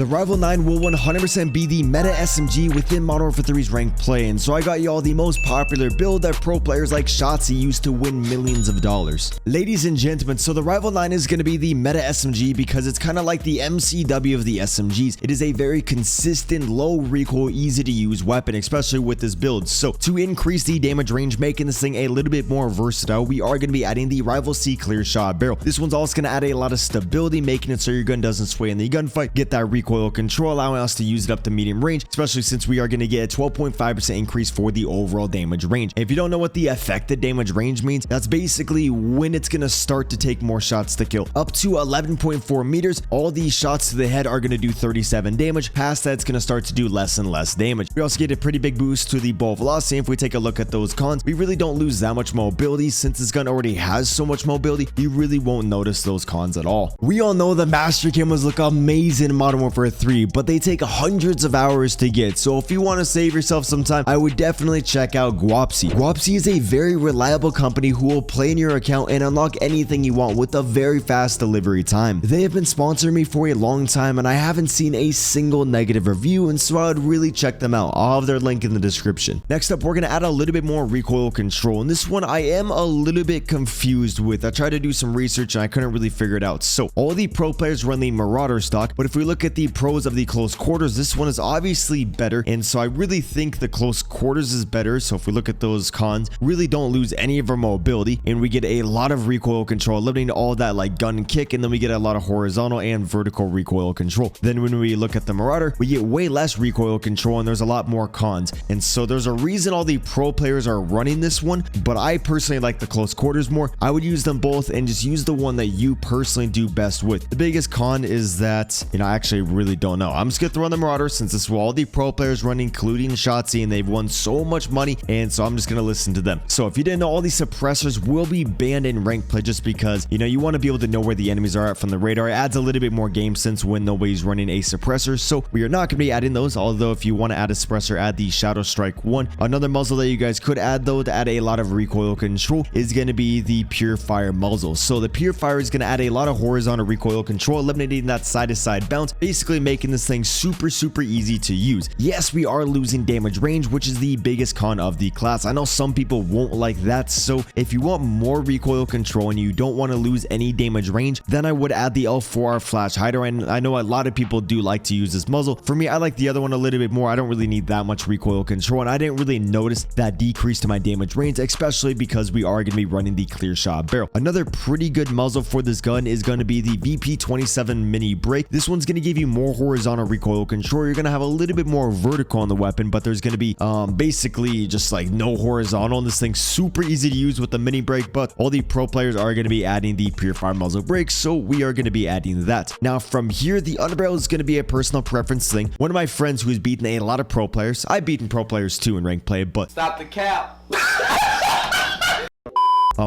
The Rival 9 will 100% be the meta SMG within Modern Warfare 3's ranked play, and so I got y'all the most popular build that pro players like Shotzi used to win millions of dollars. Ladies and gentlemen, so the Rival 9 is going to be the meta SMG because it's kind of like the MCW of the SMGs. It is a very consistent, low recoil, easy to use weapon, especially with this build. So to increase the damage range, making this thing a little bit more versatile, we are going to be adding the Rival C clear shot barrel. This one's also going to add a lot of stability, making it so your gun doesn't sway in the gunfight, get that recoil control, allowing us to use it up to medium range, especially since we are going to get a 12.5% increase for the overall damage range. If you don't know what the affected damage range means, that's basically when it's going to start to take more shots to kill. Up to 11.4 meters, all these shots to the head are going to do 37 damage. Past that, it's going to start to do less and less damage. We also get a pretty big boost to the ball velocity. If we take a look at those cons, we really don't lose that much mobility. Since this gun already has so much mobility, you really won't notice those cons at all. We all know the master cameras look amazing in Modern Warfare 3, but they take hundreds of hours to get. So if you want to save yourself some time, I would definitely check out Guapsi. Guapsi is a very reliable company who will play in your account and unlock anything you want with a very fast delivery time. They have been sponsoring me for a long time and I haven't seen a single negative review, and so I would really check them out. I'll have their link in the description. Next up, we're going to add a little bit more recoil control, and this one I am a little bit confused with. I tried to do some research and I couldn't really figure it out. So all the pro players run the Marauder stock, but if we look at the pros of the close quarters, this one is obviously better, and so I really think the close quarters is better. So if we look at those cons, really don't lose any of our mobility, and we get a lot of recoil control, eliminating all that like gun and kick, and then we get a lot of horizontal and vertical recoil control. Then when we look at the Marauder, we get way less recoil control and there's a lot more cons, and so there's a reason all the pro players are running this one, but I personally like the close quarters more. I would use them both and just use the one that you personally do best with. The biggest con is that, I actually really don't know. I'm just gonna throw on the Marauder since this is what all the pro players run, including Shotzi, and they've won so much money, and so I'm just gonna listen to them. So if you didn't know, all these suppressors will be banned in ranked play just because you want to be able to know where the enemies are at from the radar. It adds a little bit more game sense when nobody's running a suppressor, so we are not going to be adding those. Although if you want to add a suppressor, add the Shadow Strike 1. Another muzzle that you guys could add though to add a lot of recoil control is going to be the Pure Fire muzzle. So the Pure Fire is going to add a lot of horizontal recoil control, eliminating that side to side bounce, basically making this thing super easy to use. Yes, we are losing damage range, which is the biggest con of the class. I know some people won't like that, so if you want more recoil control and you don't want to lose any damage range, then I would add the L4R flash hider, and I know a lot of people do like to use this muzzle. For me, I like the other one a little bit more. I don't really need that much recoil control, and I didn't really notice that decrease to my damage range, especially because we are going to be running the clear shot barrel. Another pretty good muzzle for this gun is going to be the VP27 mini break. This one's going to give you more horizontal recoil control. You're going to have a little bit more vertical on the weapon, but there's going to be basically just like no horizontal, and this thing's super easy to use with the mini break, but all the pro players are going to be adding the Pure Fire muzzle break, so we are going to be adding that. Now from here, the Underbarrel is going to be a personal preference thing. One of my friends who's beaten a lot of pro players, I've beaten pro players too in ranked play, but stop the cap.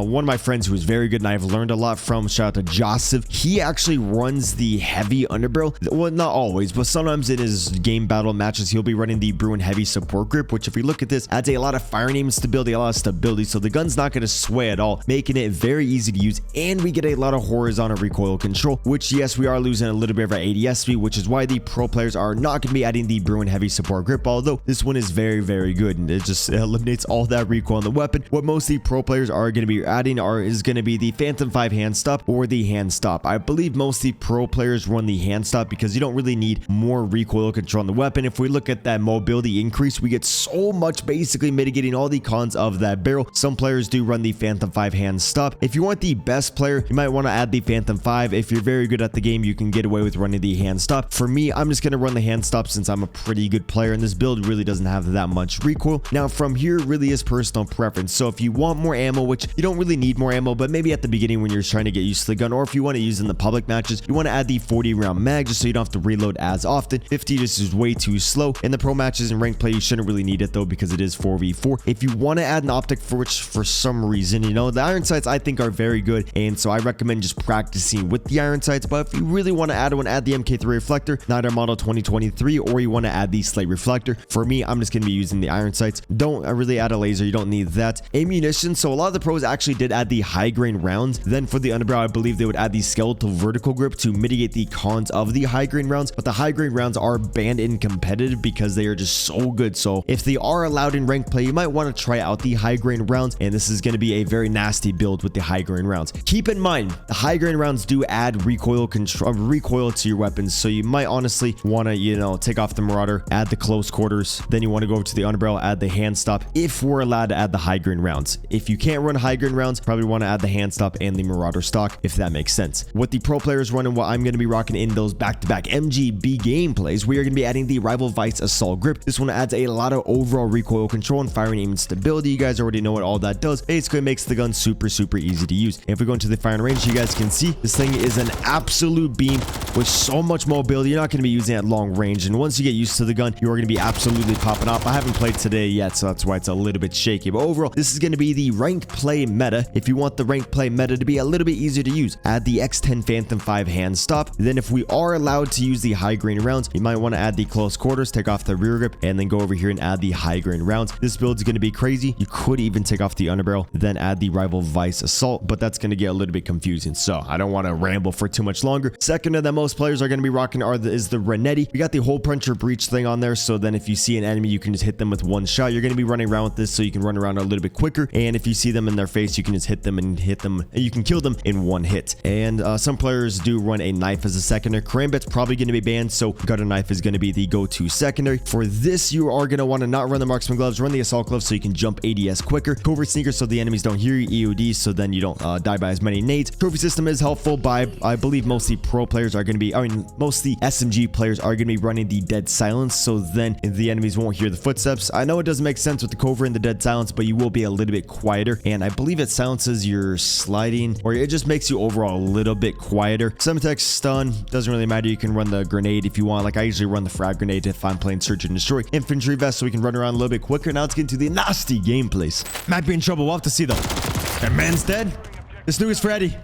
one of my friends who is very good and I've learned a lot from, shout out to Joseph, he actually runs the heavy Underbarrel. Well, not always, but sometimes in his game battle matches, he'll be running the Bruin heavy support grip, which if we look at this, adds a lot of firing aim stability, a lot of stability, so the gun's not going to sway at all, making it very easy to use, and we get a lot of horizontal recoil control, which yes, we are losing a little bit of our ADS speed, which is why the pro players are not going to be adding the Bruin heavy support grip, although this one is very good, and it just eliminates all that recoil on the weapon. What most of the pro players are going to be adding is going to be the Phantom 5 hand stop or the hand stop. I believe most of the pro players run the hand stop because you don't really need more recoil control on the weapon. If we look at that mobility increase, we get so much, basically mitigating all the cons of that barrel. Some players do run the Phantom 5 hand stop. If you want the best player, you might want to add the Phantom 5. If you're very good at the game, you can get away with running the hand stop. For me, I'm just going to run the hand stop since I'm a pretty good player and this build really doesn't have that much recoil. Now from here, really is personal preference. So if you want more ammo, which you don't really need more ammo, but maybe at the beginning when you're trying to get used to the gun, or if you want to use in the public matches, you want to add the 40 round mag just so you don't have to reload as often. 50 just is way too slow. In the pro matches and ranked play, you shouldn't really need it though because it is 4v4. If you want to add an optic, for which for some reason, the iron sights I think are very good, and so I recommend just practicing with the iron sights. But if you really want to add one, add the MK3 reflector, Night Model 2023, or you want to add the slate reflector. For me, I'm just going to be using the iron sights. Don't really add a laser, you don't need that. Ammunition, so a lot of the pros actually did add the high grain rounds. Then for the Underbarrel, I believe they would add the skeletal vertical grip to mitigate the cons of the high grain rounds. But the high grain rounds are banned in competitive because they are just so good. So if they are allowed in ranked play, you might want to try out the high grain rounds. And this is going to be a very nasty build with the high grain rounds. Keep in mind, the high grain rounds do add recoil to your weapons. So you might honestly want to, you know, take off the Marauder, add the close quarters. Then you want to go over to the Underbarrel, add the hand stop if we're allowed to add the high grain rounds. If you can't run high grain rounds, probably want to add the hand stop and the Marauder stock, if that makes sense. What the pro players run and what I'm going to be rocking in those back-to-back MGB gameplays, we are going to be adding the Rival Vice Assault Grip. This one adds a lot of overall recoil control and firing aim and stability. You guys already know what all that does. Basically, it makes the gun super easy to use. If we go into the firing range, you guys can see this thing is an absolute beam with so much mobility. You're not going to be using it at long range, and once you get used to the gun, you are going to be absolutely popping off. I haven't played today yet, so that's why it's a little bit shaky, but overall, this is going to be the ranked play meta. If you want the ranked play meta to be a little bit easier to use, add the X10 Phantom 5 hand stop. Then if we are allowed to use the high grain rounds, you might want to add the close quarters, take off the rear grip, and then go over here and add the high grain rounds. This build is going to be crazy. You could even take off the Underbarrel, then add the Rival Vice Assault, but that's going to get a little bit confusing, so I don't want to ramble for too much longer. Second that most players are going to be rocking is the Renetti. We got the hole puncher breach thing on there, so then if you see an enemy, you can just hit them with one shot. You're going to be running around with this so you can run around a little bit quicker, and if you see them in their face, you can just hit them, and you can kill them in one hit. And some players do run a knife as a secondary. Karambit's probably going to be banned, so gutter knife is going to be the go-to secondary. For this, you are going to want to not run the marksman gloves, run the assault gloves so you can jump ADS quicker. Covert sneakers so the enemies don't hear you, EOD so then you don't die by as many nades. Trophy system is helpful, but I believe mostly pro players are going to be, mostly SMG players are going to be running the dead silence, so then the enemies won't hear the footsteps. I know it doesn't make sense with the cover and the dead silence, but you will be a little bit quieter, and I believe it silences your sliding, or it just makes you overall a little bit quieter. Semtex stun doesn't really matter. You can run the grenade if you want. Like I usually run the frag grenade if I'm playing search and destroy. Infantry vest so we can run around a little bit quicker. Now let's get into the nasty gameplays. Might be in trouble. We'll have to see though. That man's dead. This nuke is for Eddie.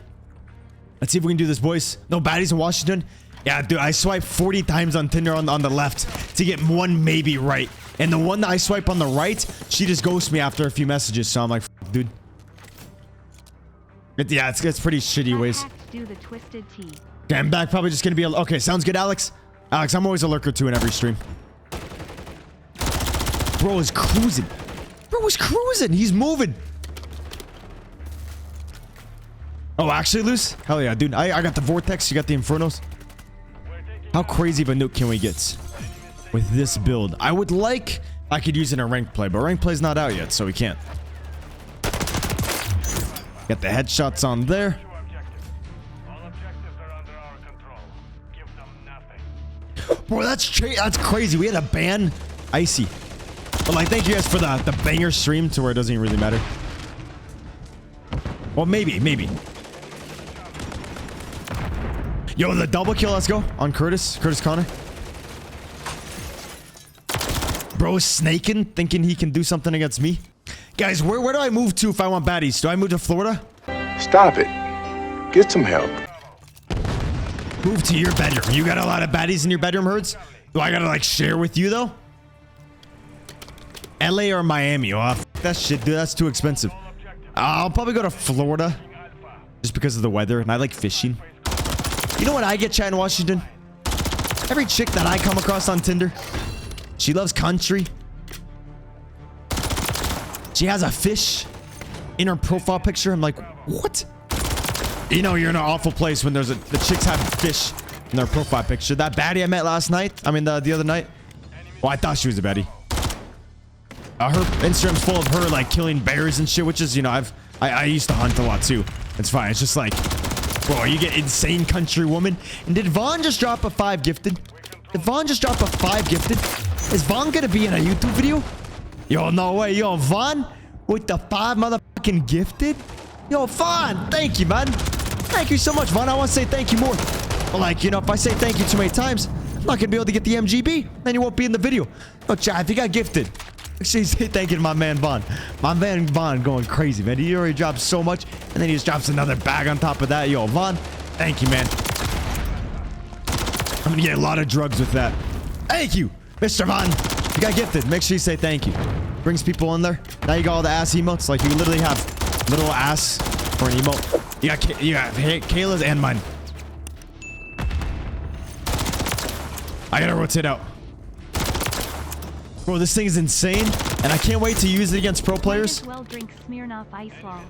Let's see if we can do this, boys. No baddies in Washington. Yeah, dude, I swipe 40 times on Tinder on the left to get one maybe right. And the one that I swipe on the right, she just ghosts me after a few messages. So I'm like, dude. Yeah, it's pretty shitty ways. Okay, I'm back. Probably just gonna be okay. Sounds good, Alex. Alex, I'm always a lurker too in every stream. Bro is cruising. Bro is cruising. He's moving. Oh, actually, Luce? Hell yeah, dude. I got the Vortex. You got the Infernos. How crazy of a nuke can we get with this build? I would like I could use it in a ranked play, but ranked play's not out yet, so we can't. Got the headshots on there. Bro, that's crazy. We had a ban Icy. But like, thank you guys for the banger stream to where it doesn't even really matter. Well, maybe. Yo, the double kill, let's go. On Curtis Connor. Bro snaking, thinking he can do something against me. Guys, where do I move to if I want baddies? Do I move to Florida? Stop it. Get some help. Move to your bedroom. You got a lot of baddies in your bedroom, Herds? Do I gotta like share with you though? LA or Miami? Oh, that shit, dude, that's too expensive. I'll probably go to Florida just because of the weather, and I like fishing. You know what I get, chat in Washington? Every chick that I come across on Tinder, she loves country. She has a fish in her profile picture. I'm like, what? You know, you're in an awful place when the chicks have fish in their profile picture. That baddie I met last night, the other night. Well, I thought she was a baddie. Her Instagram's full of her like killing bears and shit, which is, you know, I used to hunt a lot too. It's fine. It's just like, bro, you get insane country woman. And did Vaughn just drop a 5 gifted? Did Vaughn just drop a 5 gifted? Is Vaughn gonna be in a YouTube video? Yo, no way. Yo, Vaughn with the 5 motherfucking gifted? Yo, Vaughn, thank you, man. Thank you so much, Vaughn. I want to say thank you more. But like, you know, if I say thank you too many times, I'm not gonna be able to get the MGB. Then you won't be in the video. Yo, chat, if you got gifted, she's thanking my man Vaughn. My man Vaughn going crazy, man. He already dropped so much, and then he just drops another bag on top of that. Yo, Vaughn, thank you, man. I'm gonna get a lot of drugs with that. Thank you, Mr. Vaughn. You got gifted. Make sure you say thank you. Brings people in there. Now you got all the ass emotes. Like, you literally have Little ass for an emote. You got Kayla's and mine. I gotta rotate out. Bro, this thing is insane, and I can't wait to use it against pro players. Well, drink Smirnoff Ice Wall.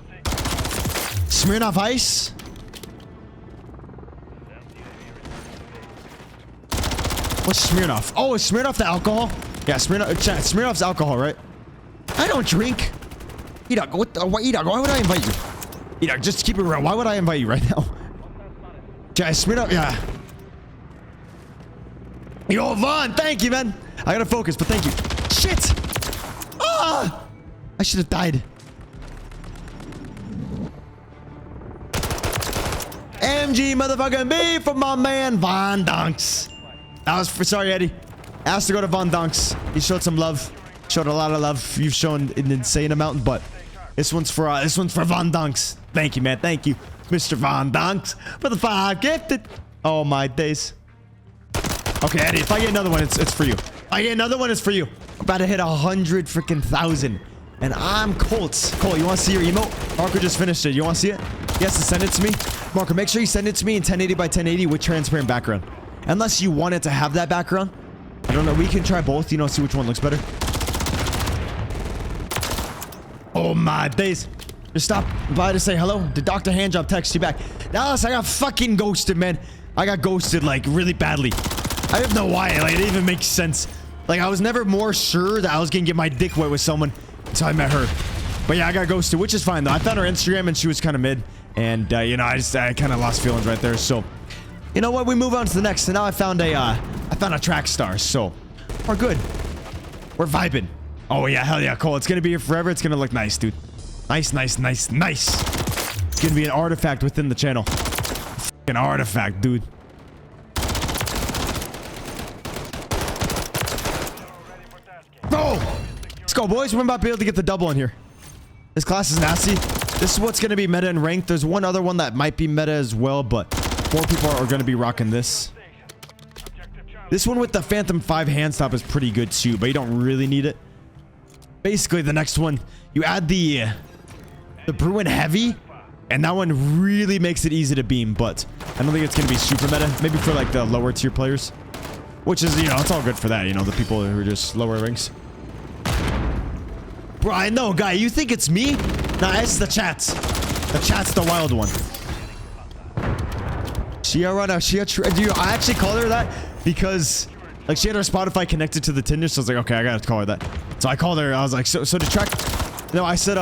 Smirnoff Ice? What's Smirnoff? Oh, is Smirnoff the alcohol? Yeah, Smirnoff's alcohol, right? I don't drink. Edog, why would I invite you? Edog, just keep it real. Why would I invite you right now? Okay, Smirnoff, yeah. Yo, Vaughn, thank you, man. I gotta focus, but thank you. Shit! Ah! I should have died. MG motherfucking B for my man Von Dunks. That was for, sorry, Eddie. Asked to go to Von Dunks. He showed some love. Showed a lot of love. You've shown an insane amount, but this one's for Von Dunks. Thank you, man. Thank you, Mr. Von Dunks, for the 5 gifted. Oh my days. Okay, Eddie, if I get another one, it's for you. If I get another one, it's for you. I'm about to hit 100 freaking thousand. And I'm Colts. Cole, you want to see your emote? Marco just finished it. You want to see it? He has to send it to me. Marco, make sure you send it to me in 1080 by 1080 with transparent background. Unless you want it to have that background. I don't know. We can try both. You know, see which one looks better. Oh my days. Just stop by to say hello. Did Dr. Handjob text you back? Dallas, I got fucking ghosted, man. I got ghosted, like, really badly. I don't know why. Like, it didn't even make sense. Like, I was never more sure that I was gonna get my dick wet with someone until I met her. But yeah, I got ghosted, which is fine, though. I found her Instagram, and she was kind of mid. And, you know, I kind of lost feelings right there. So, you know what? We move on to the next. And now I found a track star. So, we're good. We're vibing. Oh, yeah. Hell yeah, Cole. It's gonna be here forever. It's gonna look nice, dude. Nice, nice, nice, nice. It's gonna be an artifact within the channel. An artifact, dude. Bro! Let's go, boys. We're about to be able to get the double in here. This class is nasty. This is what's going to be meta and ranked. There's one other one that might be meta as well, but more people are going to be rocking this. This one with the Phantom 5 hand stop is pretty good too, but you don't really need it. Basically, the next one, you add the Bruin Heavy, and that one really makes it easy to beam, but I don't think it's going to be super meta. Maybe for like the lower tier players, which is, you know, it's all good for that, you know, the people who are just lower ranks. Bro, I know, guy. You think it's me? Nah, it's the chat. The chat's the wild one. I actually called her that because, like, she had her Spotify connected to the Tinder, so I was like, okay, I gotta call her that. So I called her. I was like, so to track. No, I said,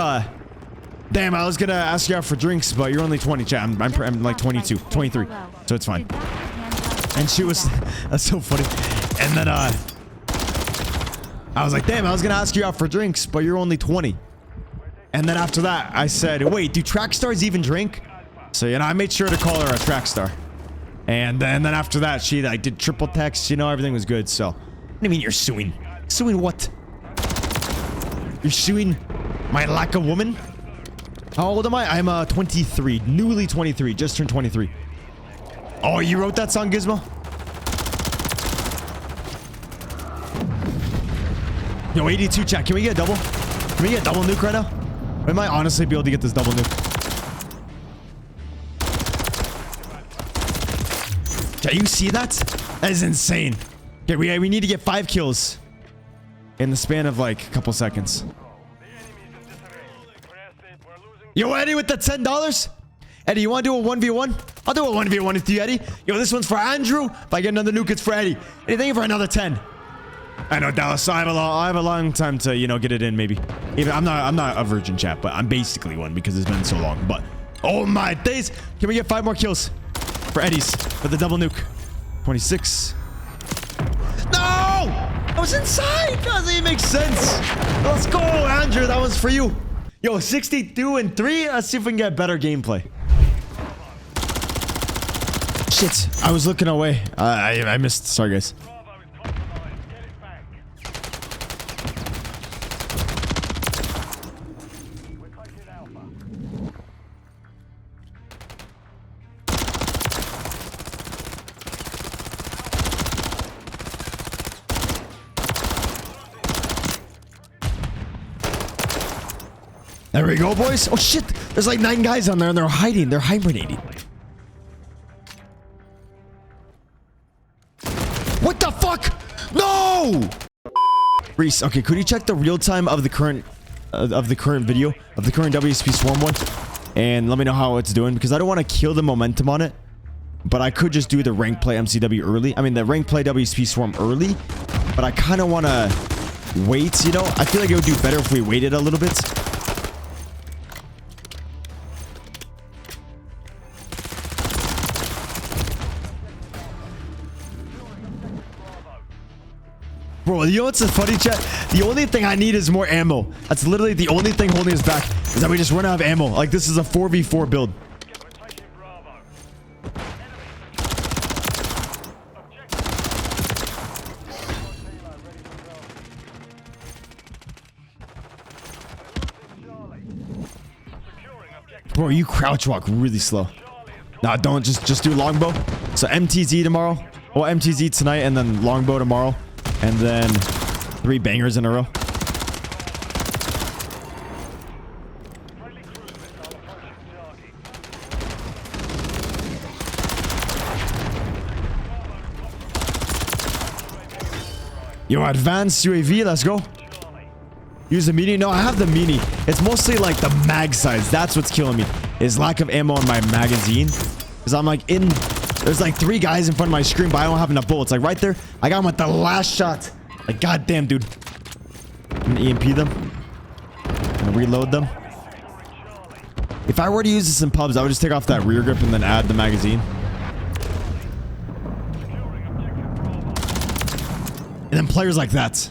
damn, I was gonna ask you out for drinks, but you're only 20. Chat, I'm like 22, 23, so it's fine. And she was, that's so funny. And then, I was like, damn, I was gonna ask you out for drinks, but you're only 20. And then after that, I said, wait, do track stars even drink? So, you know, I made sure to call her a track star. And then after that, she like did triple text, you know, everything was good. So, what do you mean you're suing? Suing what? You're suing my lack of woman? How old am I? I'm 23, newly 23, just turned 23. Oh, you wrote that song, Gizmo? Yo, 82 chat. Can we get a double? Can we get a double nuke right now? We might honestly be able to get this double nuke. Can you see that? That is insane. Okay, we need to get 5 kills in the span of like a couple seconds. Yo, Eddie with the $10. Eddie, you want to do a 1v1? I'll do a 1v1 with you, Eddie. Yo, this one's for Andrew. If I get another nuke, it's for Eddie. Anything for another 10. I know, Dallas. So I have a long time to, you know, get it in. Maybe. Even I'm not a virgin, chat, but I'm basically one because it's been so long. But oh my days! Can we get 5 more kills for Eddie's for the double nuke? 26. No! I was inside. Doesn't even make sense. Let's go, Andrew. That one's for you. Yo, 62 and 3. Let's see if we can get better gameplay. Shit! I was looking away. I missed. Sorry, guys. There we go, boys. Oh, shit. There's like 9 guys on there and they're hiding. They're hibernating. What the fuck? No! Reese, okay, could you check the real time of the current video of the current WSP Swarm one, and let me know how it's doing, because I don't want to kill the momentum on it, but I could just do the rank play MCW early. I mean, the rank play WSP Swarm early, but I kind of want to wait. You know, I feel like it would do better if we waited a little bit. Bro, you know what's the funny, chat? The only thing I need is more ammo. That's literally the only thing holding us back, is that we just run out of ammo. Like, this is a 4v4 build. Bro, you crouch walk really slow. Nah, don't. Just do longbow. So MTZ tomorrow. Well, MTZ tonight and then longbow tomorrow. And then 3 bangers in a row. Yo, advanced UAV, let's go. Use the mini. No, I have the mini. It's mostly like the mag size. That's what's killing me. Is lack of ammo in my magazine. Because I'm like in... There's like 3 guys in front of my screen, but I don't have enough bullets. Like right there, I got him with the last shot. Like, goddamn, dude. I'm gonna EMP them. I'm gonna reload them. If I were to use this in pubs, I would just take off that rear grip and then add the magazine. And then players like that.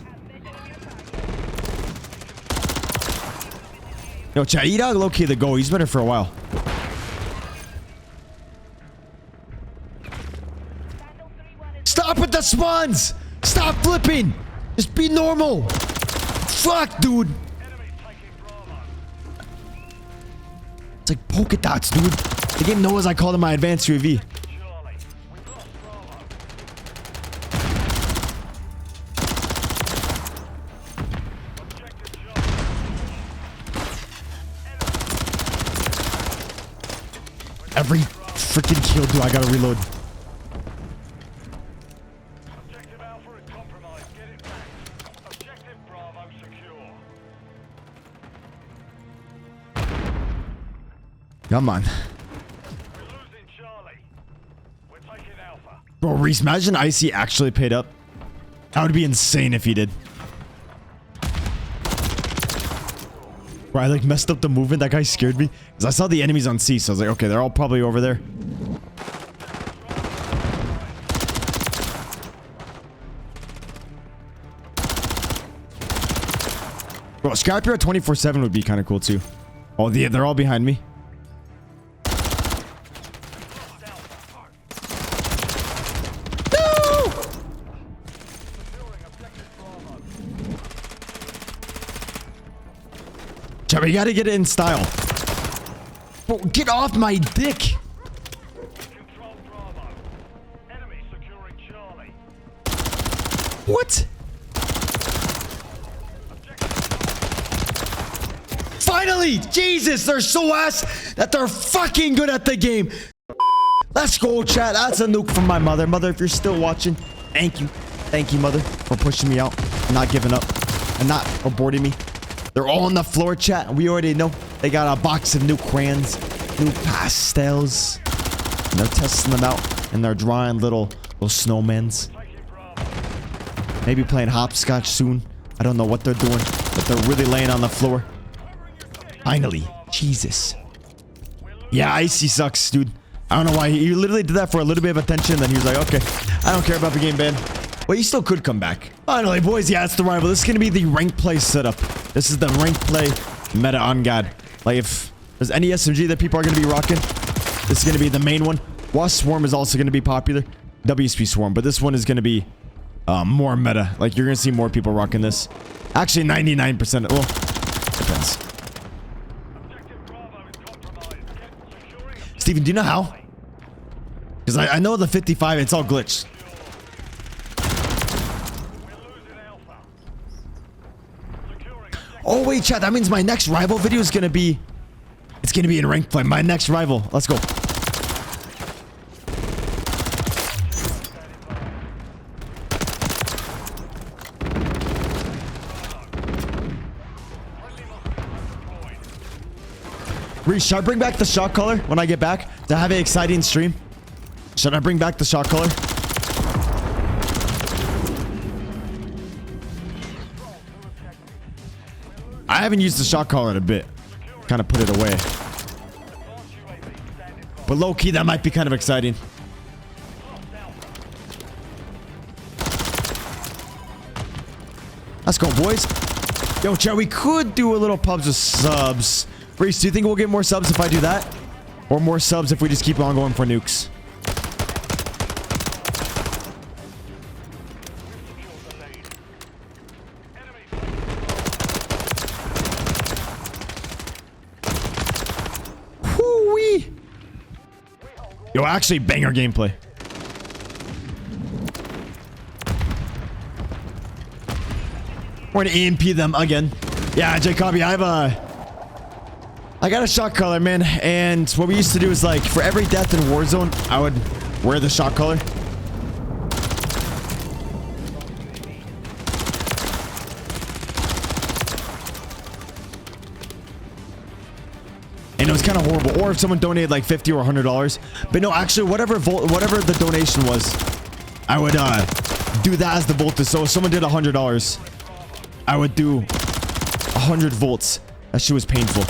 Yo, chat, E-Dog low-key the go. He's been here for a while. Stop with the spawns! Stop flipping! Just be normal! Fuck, dude! It's like polka dots, dude. The game knows I called him my advanced UAV. Every freaking kill, dude, I gotta reload. Come on. Bro, Reese, imagine Icy actually paid up. That would be insane if he did. Bro, I like messed up the movement. That guy scared me. Because I saw the enemies on C, so I was like, okay, they're all probably over there. Bro, scrap here at 24/7 would be kind of cool too. Oh, they're all behind me. We gotta get it in style. Bro, get off my dick. What? Finally! Jesus, they're so ass that they're fucking good at the game. Let's go, chat. That's a nuke from my mother. Mother, if you're still watching, thank you. Thank you, mother, for pushing me out and not giving up and not aborting me. They're all on the floor, chat. We already know. They got a box of new crayons, new pastels. And they're testing them out. And they're drawing little snowmans. Maybe playing hopscotch soon. I don't know what they're doing. But they're really laying on the floor. Finally. Jesus. Yeah, Icy sucks, dude. I don't know why. He literally did that for a little bit of attention. Then he was like, okay, I don't care about the game ban. Well, he still could come back. Finally, boys. Yeah, it's the rival. This is going to be the rank play setup. This is the rank play meta on God. Like, if there's any SMG that people are going to be rocking, this is going to be the main one. Wasp Swarm is also going to be popular. WSP Swarm. But this one is going to be more meta. Like, you're going to see more people rocking this. Actually, 99%. Well, depends. Steven, do you know how? Because I know the 55, it's all glitched. Oh, wait, chat. That means my next rival video is going to be... It's going to be in rank play. My next rival. Let's go. Reese, should I bring back the shot caller when I get back to have an exciting stream? Should I bring back the shot caller? I haven't used the shot caller in a bit. Kind of put it away. But low-key, that might be kind of exciting. Let's go, boys. Yo, chat, we could do a little pubs with subs. Reese, do you think we'll get more subs if I do that? Or more subs if we just keep on going for nukes? Whoo-wee. Yo, actually, banger gameplay. We're gonna EMP them again. Yeah, Jacoby, I got a shot color, man, and what we used to do is, like, for every death in Warzone, I would wear the shot color. And it was kind of horrible. Or if someone donated like $50 or $100. But no, actually, whatever the donation was, I would do that as the voltage. So if someone did $100, I would do 100 volts. That shit was painful.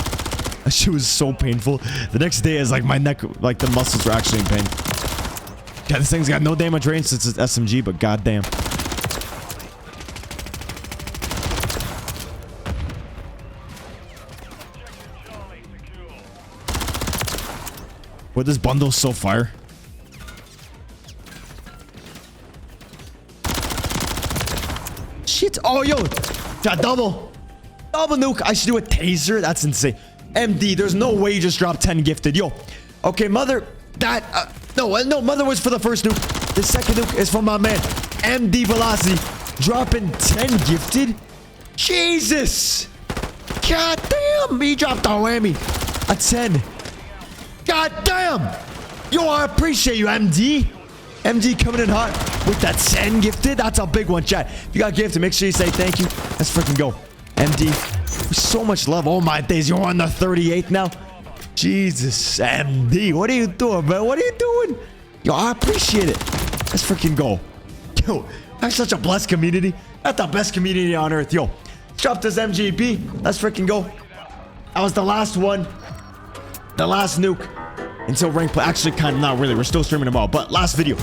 That shit was so painful. The next day is like my neck, like the muscles were actually in pain. Yeah, this thing's got no damage range since it's SMG, but goddamn. Well, this bundle's so fire. Shit. Oh, yo. Got double nuke. I should do a taser. That's insane. MD, there's no way you just dropped 10 gifted. Yo. Okay, mother. That. No, mother was for the first nuke. The second nuke is from my man. MD Velocity. Dropping 10 gifted. Jesus. God damn. He dropped a whammy. A 10. God damn. Yo, I appreciate you, MD. MD coming in hot with that 10 gifted. That's a big one, chat. If you got gifted, make sure you say thank you. Let's freaking go. MD. So much love. Oh my days. You're on the 38th now. Jesus, MD. What are you doing, man? What are you doing? Yo, I appreciate it. Let's freaking go. Yo, that's such a blessed community. That's the best community on earth. Yo, drop this MGB. Let's freaking go. That was the last one. The last nuke. Until rank play. Actually, kind of not really. We're still streaming them all. But last video.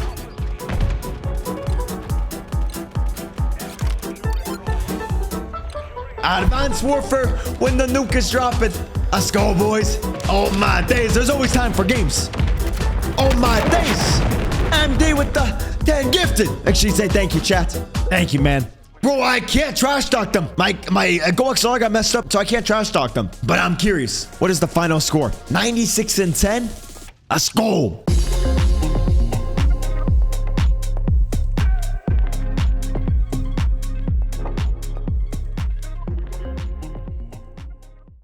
Advanced Warfare when the nuke is dropping. Let's go, boys. Oh my days. There's always time for games. Oh my days. MD with the 10 gifted. Actually, say thank you, chat. Thank you, man. Bro, I can't trash talk them. My Go XLR got messed up, so I can't trash talk them. But I'm curious. What is the final score? 96 and 10? Let's go.